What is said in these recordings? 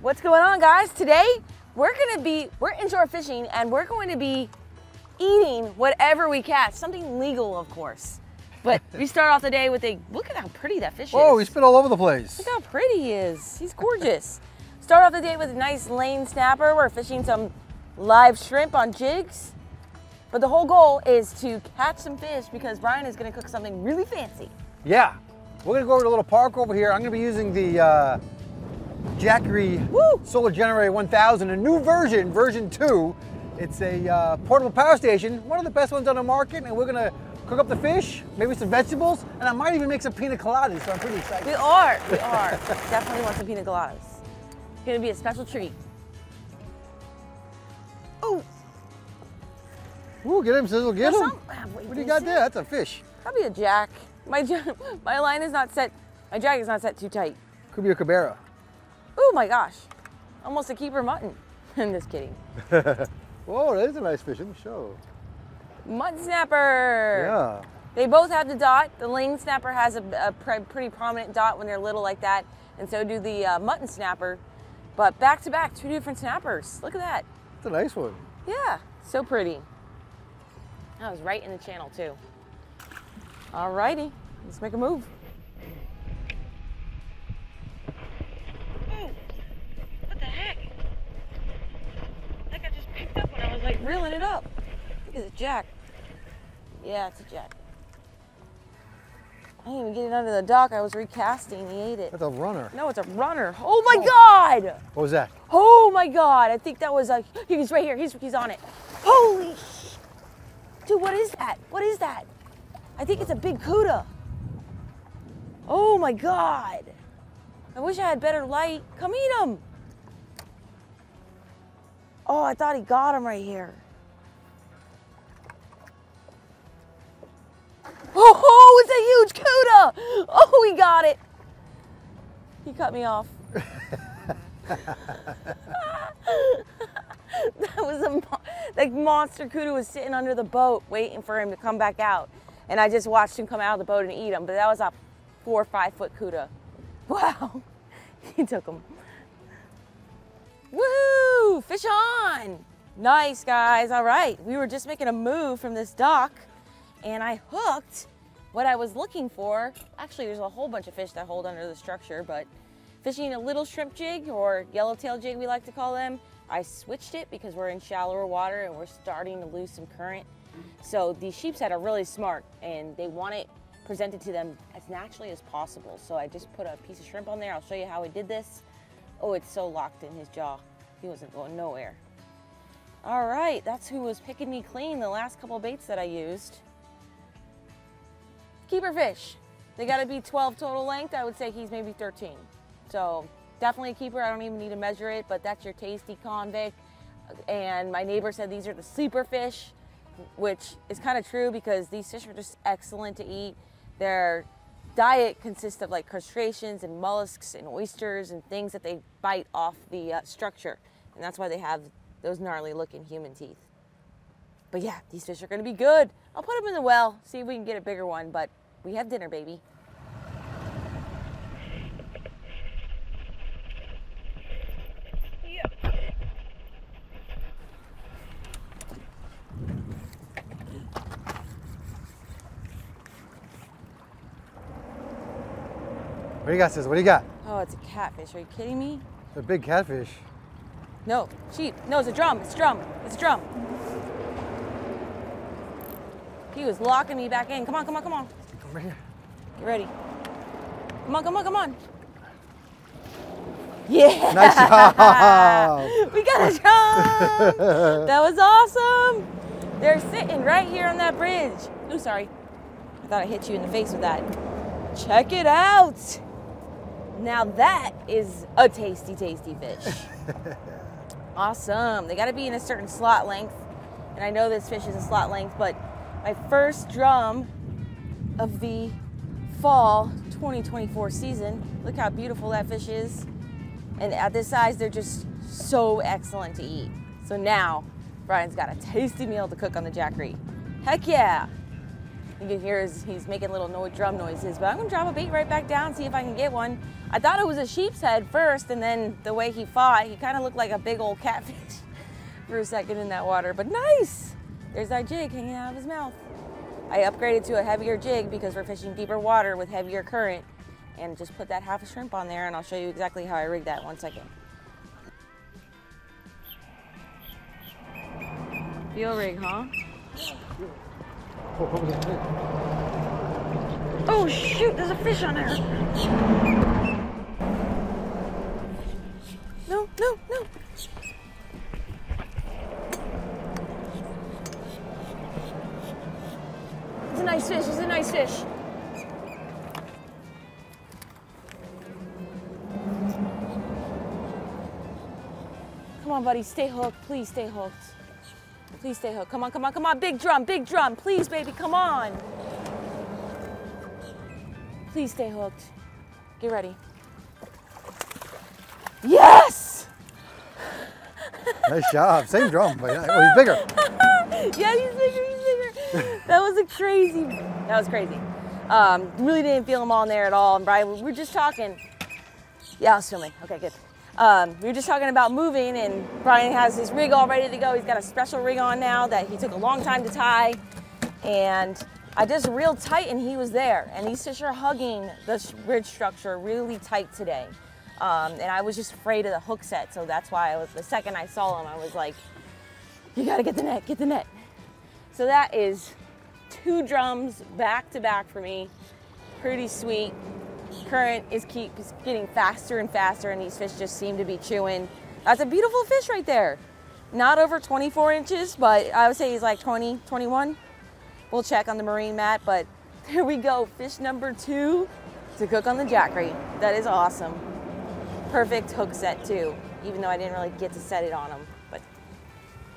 What's going on, guys? Today we're inshore fishing and we're going to be eating whatever we catch, something legal of course. But we start off the day with look at how pretty that fish is. Oh, he's been all over the place. Look how pretty he is. He's gorgeous. Start off the day with a nice lane snapper. We're fishing some live shrimp on jigs. But the whole goal is to catch some fish because Brian is going to cook something really fancy. Yeah, we're going to go over to a little park over here. I'm going to be using the Jackery Solar Generator 1000, a new version, version 2. It's a portable power station, one of the best ones on the market, and we're going to cook up the fish, maybe some vegetables, and I might even make some pina coladas, so I'm pretty excited. We are. Definitely want some pina coladas. It's going to be a special treat. Oh! Ooh, get him, Sizzle, get him. What do you got there? That's a fish. Probably a jack. My line is not set, my jack is not set too tight. Could be a cabera. Oh my gosh. Almost a keeper mutton. I'm just kidding. Whoa, that is a nice fish. Let me show. Mutton snapper. Yeah. They both have the dot. The lane snapper has a pretty prominent dot when they're little like that, and so do the mutton snapper. But back to back, two different snappers. Look at that. That's a nice one. Yeah, so pretty. That was right in the channel too. Alrighty, let's make a move. Ooh, what the heck? That got just picked up when I was like reeling it up. I think it's a jack. Yeah, it's a jack. I didn't even get it under the dock. I was recasting. He ate it. That's a runner. No, it's a runner. Oh my God! What was that? Oh my God! I think that was like he's right here. He's on it. Holy! Dude, what is that? What is that? I think it's a big cuda. Oh my God. I wish I had better light. Come eat him. Oh, I thought he got him right here. Oh, it's a huge cuda. Oh, he got it. He cut me off. That was like monster cuda was sitting under the boat waiting for him to come back out. And I just watched him come out of the boat and eat him. But that was a 4 or 5 foot cuda. Wow, he took him. Woo, fish on. Nice, guys, all right. We were just making a move from this dock and I hooked what I was looking for. Actually, there's a whole bunch of fish that hold under the structure, but fishing a little shrimp jig or yellowtail jig, we like to call them. I switched it because we're in shallower water and we're starting to lose some current. So these sheepshead are really smart and they want it presented to them as naturally as possible. So I just put a piece of shrimp on there. I'll show you how I did this. Oh, it's so locked in his jaw. He wasn't going nowhere. All right, that's who was picking me clean the last couple of baits that I used. Keeper fish. They gotta be 12 total length. I would say he's maybe 13. So definitely a keeper. I don't even need to measure it, but that's your tasty convict. And my neighbor said these are the sleeper fish, which is kind of true because these fish are just excellent to eat. Their diet consists of like crustaceans and mollusks and oysters and things that they bite off the structure. And that's why they have those gnarly looking human teeth. But yeah, these fish are gonna be good. I'll put them in the well, see if we can get a bigger one, but we have dinner, baby. What do you got, Sis? What do you got? Oh, it's a catfish. Are you kidding me? It's a big catfish. No, sheep. No, it's a drum. It's a drum. It's a drum. He was locking me back in. Come on, come on, come on. Come right here. Get ready. Come on, come on, come on. Yeah. Nice job. We got a drum. That was awesome. They're sitting right here on that bridge. Oh, sorry. I thought I hit you in the face with that. Check it out. Now that is a tasty, tasty fish. Awesome. They got to be in a certain slot length. And I know this fish is a slot length, but my first drum of the fall 2024 season. Look how beautiful that fish is. And at this size, they're just so excellent to eat. So now, Brian's got a tasty meal to cook on the Jackery. Heck yeah. You can hear he's making little drum noises, but I'm gonna drop a bait right back down, see if I can get one. I thought it was a sheep's head first, and then the way he fought, he kind of looked like a big old catfish for a second in that water, but nice. There's that jig hanging out of his mouth. I upgraded to a heavier jig because we're fishing deeper water with heavier current, and just put that half a shrimp on there, and I'll show you exactly how I rigged that. 1 second. Feel rig, huh? Oh shoot, there's a fish on there. No, no, no. It's a nice fish, it's a nice fish. Come on, buddy, stay hooked. Please stay hooked. Please stay hooked. Come on, come on, come on. Big drum, big drum. Please, baby, come on. Please stay hooked. Get ready. Yes! Nice job. Same drum, but he's bigger. Yeah, he's bigger, he's bigger. That was crazy. That was crazy. Really didn't feel him on there at all. And Brian, we were just talking. Yeah, I was filming. Okay, good. We were just talking about moving, and Brian has his rig all ready to go. He's got a special rig on now that he took a long time to tie, and I just reeled tight and he was there. And these fish are hugging the ridge structure really tight today. And I was just afraid of the hook set, so that's why the second I saw him, I was like, you gotta get the net, get the net. So that is 2 drums back to back for me. Pretty sweet. Current is getting faster and faster, and these fish just seem to be chewing. That's a beautiful fish right there. Not over 24 inches, but I would say he's like 20, 21. We'll check on the marine mat, but there we go. Fish number 2 to cook on the Jackery. That is awesome. Perfect hook set too, even though I didn't really get to set it on him, but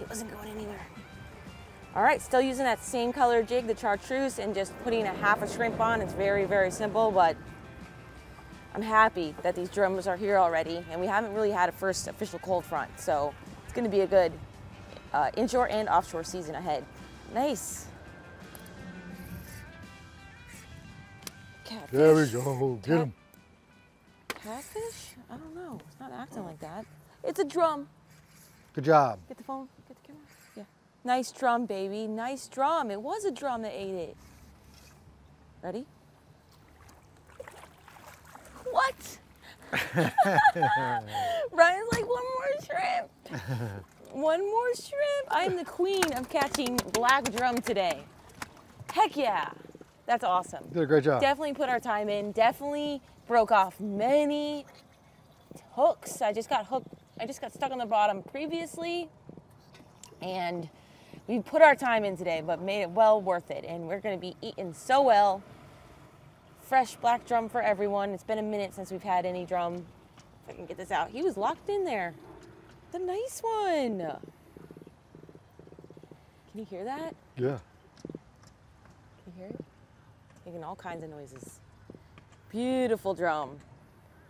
it wasn't going anywhere. All right, still using that same color jig, the chartreuse, and just putting a half a shrimp on. It's very, very simple, but I'm happy that these drums are here already, and we haven't really had a first official cold front, so it's gonna be a good inshore and offshore season ahead. Nice. Catfish. There we go, get him. Catfish? I don't know, it's not acting like that. It's a drum. Good job. Get the phone, get the camera. Yeah. Nice drum, baby, nice drum. It was a drum that ate it. Ready? What? Ryan's like, 1 more shrimp. 1 more shrimp. I'm the queen of catching black drum today. Heck yeah. That's awesome. You did a great job. Definitely put our time in. Definitely broke off many hooks. I just got stuck on the bottom previously. And we put our time in today, but made it well worth it. And we're going to be eating so well. Fresh black drum for everyone. It's been a minute since we've had any drum. If I can get this out. He was locked in there. The nice one. Can you hear that? Yeah. Can you hear it? Making all kinds of noises. Beautiful drum.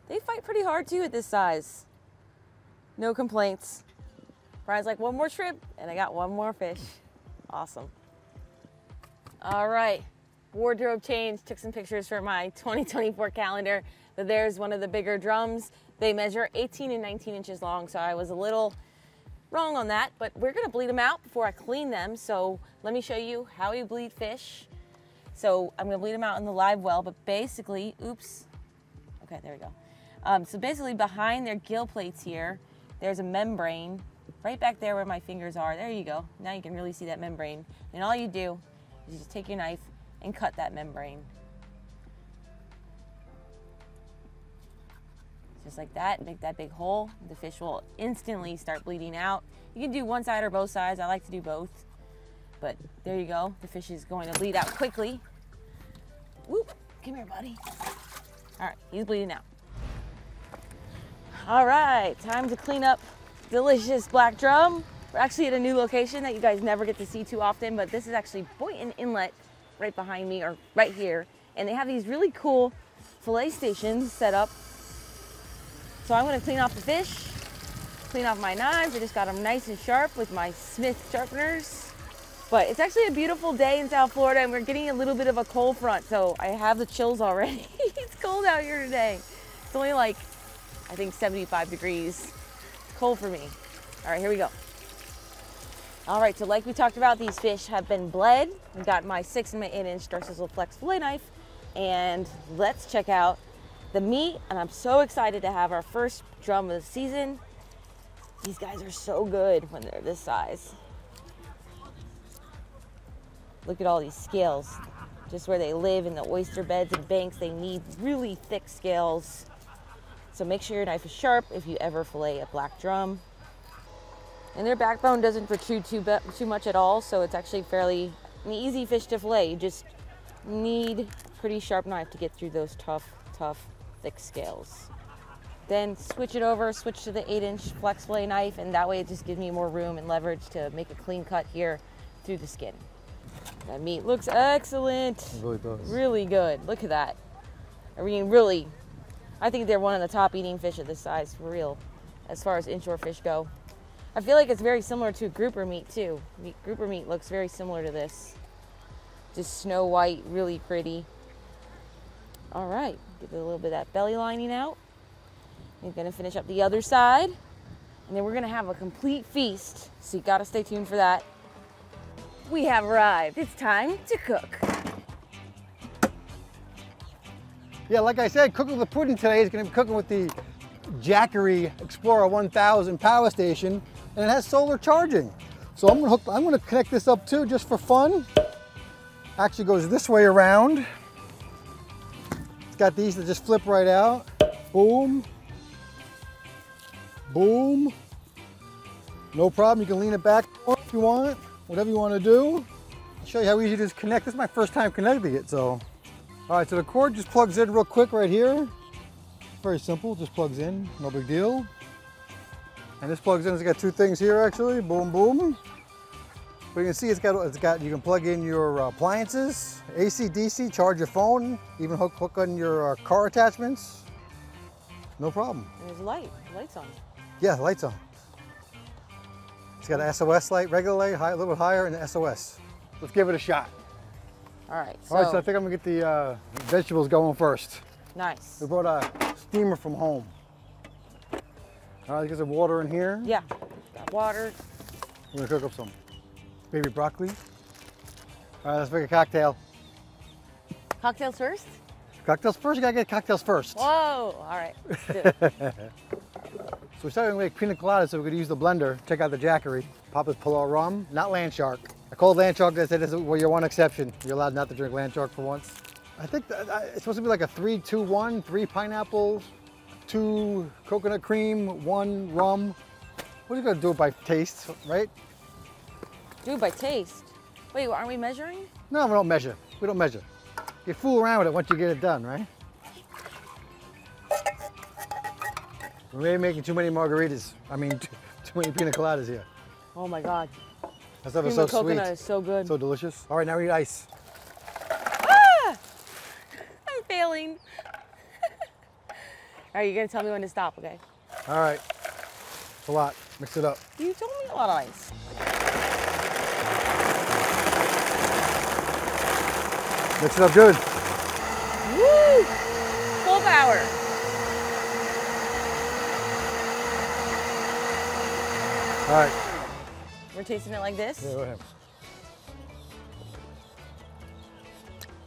They fight pretty hard too at this size. No complaints. Brian's like, 1 more shrimp, and I got 1 more fish. Awesome. All right. Wardrobe change, took some pictures for my 2024 calendar, but there's one of the bigger drums. They measure 18 and 19 inches long, so I was a little wrong on that, but we're gonna bleed them out before I clean them, so let me show you how we bleed fish. So I'm gonna bleed them out in the live well, but basically, oops, okay, there we go. So basically behind their gill plates here, there's a membrane, right back there where my fingers are. There you go, now you can really see that membrane. And all you do is you just take your knife and cut that membrane. Just like that, make that big hole. The fish will instantly start bleeding out. You can do one side or both sides. I like to do both. But there you go. The fish is going to bleed out quickly. Whoop, come here, buddy. All right, he's bleeding out. All right, time to clean up delicious black drum. We're actually at a new location that you guys never get to see too often, but this is actually Boynton Inlet right behind me, or right here. And they have these really cool fillet stations set up. So I'm gonna clean off the fish, clean off my knives. I just got them nice and sharp with my Smith sharpeners. But it's actually a beautiful day in South Florida, and we're getting a little bit of a cold front, so I have the chills already. It's cold out here today. It's only like, I think 75 degrees. It's cold for me. All right, here we go. All right, so like we talked about, these fish have been bled. I've got my 6 and my 8-inch Darcizzle Flex fillet knife, and let's check out the meat. And I'm so excited to have our first drum of the season. These guys are so good when they're this size. Look at all these scales. Just where they live in the oyster beds and banks, they need really thick scales. So make sure your knife is sharp if you ever fillet a black drum. And their backbone doesn't protrude too much at all, so it's actually fairly an easy fish to fillet. You just need a pretty sharp knife to get through those tough, thick scales. Then switch it over, switch to the 8-inch flex fillet knife, and that way it just gives me more room and leverage to make a clean cut here through the skin. That meat looks excellent. It really does. Really good. Look at that. I mean, really, I think they're one of the top eating fish of this size, for real, as far as inshore fish go. I feel like it's very similar to grouper meat too. Grouper meat looks very similar to this. Just snow white, really pretty. All right, get a little bit of that belly lining out. We're gonna finish up the other side, and then we're gonna have a complete feast, so you gotta stay tuned for that. We have arrived. It's time to cook. Yeah, like I said, cooking with the pudding today is going to be cooking with the Jackery Explorer 1000 power station, and it has solar charging. So I'm going to connect this up too, just for fun. Actually goes this way around. It's got these that just flip right out. Boom. Boom. No problem. You can lean it back if you want. Whatever you want to do. I'll show you how easy it is to connect. This is my first time connecting it, so. All right, so the cord just plugs in real quick right here. Very simple, just plugs in, no big deal. And this plugs in, it's got 2 things here actually, boom, boom. But you can see you can plug in your appliances, AC, DC, charge your phone, even hook on your car attachments. No problem. And there's light, the light's on. Yeah, the light's on. It's got an SOS light, regular light, a little bit higher, and the SOS. Let's give it a shot. All right, so I think I'm gonna get the vegetables going first. Nice. We brought a steamer from home. All right, get some water in here. Yeah, got water. We're gonna cook up some baby broccoli. All right, let's make a cocktail. Cocktails first? Cocktails first? You gotta get cocktails first. Whoa, all right, let's do it. So we're starting to make pina coladas, so we're gonna use the blender. Check out the Jackery. Papa's Pull-Out rum, not land shark. I called land shark, they said this is well, your one exception. You're allowed not to drink land shark for once. I think it's supposed to be like a 3-2-1, 3 pineapple, 2 coconut cream, 1 rum. What are you gonna do it by taste, right? Do it by taste. Wait, aren't we measuring? No, we don't measure. We don't measure. You fool around with it once you get it done, right? We're maybe making too many margaritas. I mean, too many pina coladas here. Oh my God. That stuff is Cream so of coconut sweet. is so good. So delicious. All right, now we need ice. Ah! I'm failing. All right, you're gonna tell me when to stop, okay? All right. It's a lot. Mix it up. You told me a lot of ice. Mix it up good. Woo! Full power. All right. We're tasting it like this? Yeah, go ahead.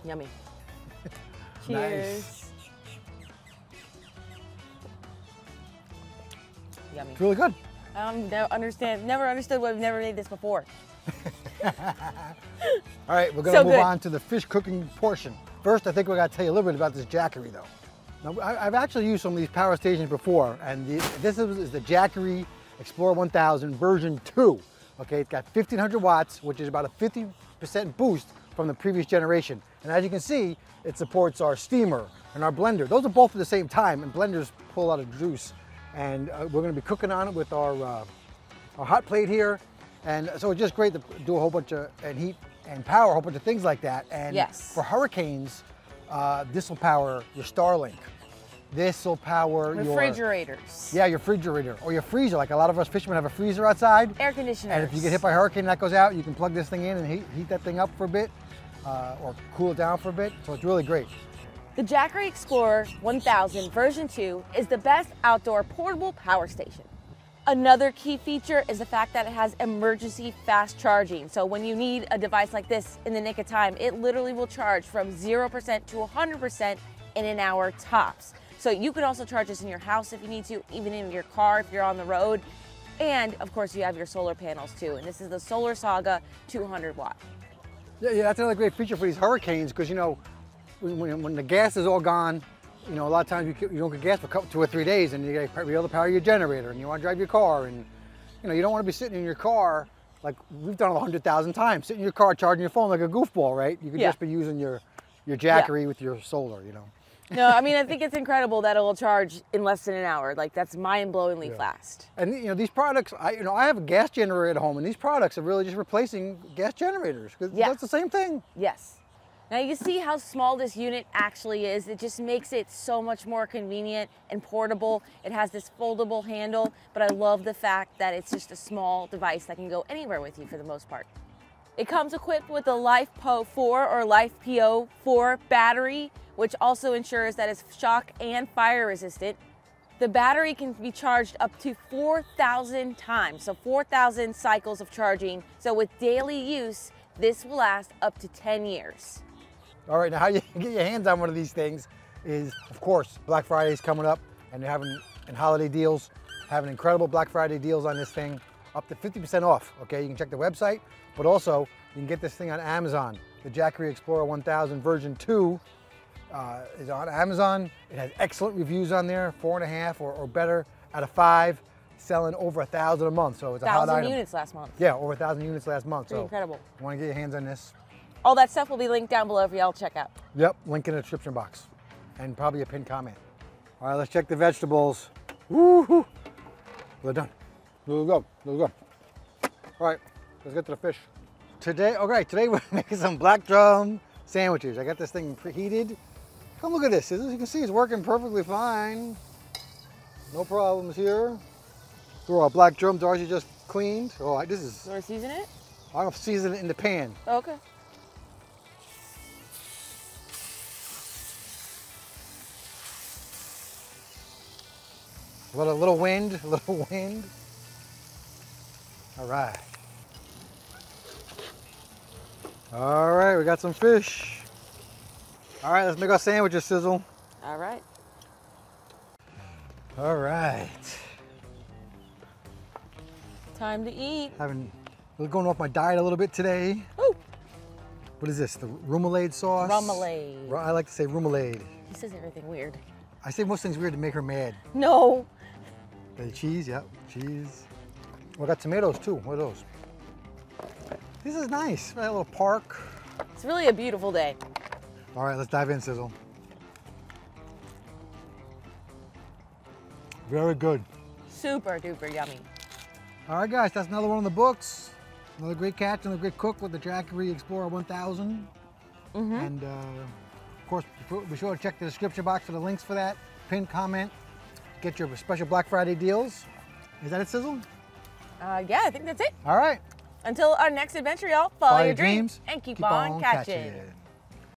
Yummy. Cheers. Nice. Yummy. It's really good. Never understood why we've never made this before. All right, we're gonna move on to the fish cooking portion. First, I think we gotta tell you a little bit about this Jackery though. Now, I've actually used some of these power stations before, and this is the Jackery Explorer 1000 version 2. Okay, it's got 1500 watts, which is about a 50% boost from the previous generation. And as you can see, it supports our steamer and our blender. Those are both at the same time, and blenders pull a lot of juice. And we're gonna be cooking on it with our hot plate here. And so it's just great to do a whole bunch of, and heat and power, a whole bunch of things like that. And yes, for hurricanes, this will power your Starlink. This will power refrigerators. Your refrigerator or your freezer. Like a lot of us fishermen have a freezer outside. Air conditioners. And if you get hit by a hurricane and that goes out, you can plug this thing in and heat that thing up for a bit or cool it down for a bit. So it's really great. The Jackery Explorer 1000 version 2 is the best outdoor portable power station. Another key feature is the fact that it has emergency fast charging. So when you need a device like this in the nick of time, it literally will charge from 0% to 100% in an hour tops. So you can also charge this in your house if you need to, even in your car if you're on the road. And of course you have your solar panels too. And this is the Solar Saga 200 watt. Yeah, that's another great feature for these hurricanes because, you know, when the gas is all gone, you know, a lot of times you don't get gas for 2 or 3 days and you got to be able to power your generator and you want to drive your car and, you know, you don't want to be sitting in your car like we've done it 100,000 times, sitting in your car charging your phone like a goofball, right? You could just be using your Jackery with your solar, you know. No, I mean, I think it's incredible that it will charge in less than an hour. Like, that's mind-blowingly fast. And, you know, these products, I have a gas generator at home, and these products are really just replacing gas generators, because that's the same thing. Yes. Now, you see how small this unit actually is. It just makes it so much more convenient and portable. It has this foldable handle, but I love the fact that it's just a small device that can go anywhere with you for the most part. It comes equipped with a LifePo 4 or LifePO 4 battery, which also ensures that it's shock and fire resistant. The battery can be charged up to 4,000 times, so 4,000 cycles of charging. So with daily use, this will last up to 10 years. All right, now how you get your hands on one of these things is, of course, Black Friday is coming up and they're having holiday deals, having incredible Black Friday deals on this thing, up to 50% off, okay? You can check the website, but also you can get this thing on Amazon. The Jackery Explorer 1000 version 2 is on Amazon. It has excellent reviews on there, 4.5 or better out of 5, selling over 1,000 a month. So it's a hot item. 1,000 units last month. Yeah, over 1,000 units last month. Pretty so incredible. You want to get your hands on this? All that stuff will be linked down below for y'all to check out. Yep, link in the description box. And probably a pinned comment. All right, let's check the vegetables. Woo-hoo. We're done. Let's go, let's go. All right, let's get to the fish. Today we're making some black drum sandwiches. I got this thing preheated. Come look at this. As you can see, it's working perfectly fine. No problems here. Throw our black drum Darcy just cleaned. Oh, this is... You want to season it? I'm going to season it in the pan. Oh, okay. A little wind, a little wind. All right. All right, we got some fish. All right, let's make our sandwiches, Sizzle. All right. All right. Time to eat. We're going off my diet a little bit today. Ooh. What is this, the remoulade sauce? Remoulade. I like to say remoulade. He says everything weird. I say most things weird to make her mad. No. The cheese, yep, cheese. We got tomatoes too, what are those? This is nice, a little park. It's really a beautiful day. All right, let's dive in, Sizzle. Very good. Super duper yummy. All right, guys, that's another one in the books. Another great catch, another great cook with the Jackery Explorer 1000. And of course, be sure to check the description box for the links for that. Pin comment, get your special Black Friday deals. Is that it, Sizzle? Yeah, I think that's it. All right. Until our next adventure, y'all, follow your dreams and keep on catching.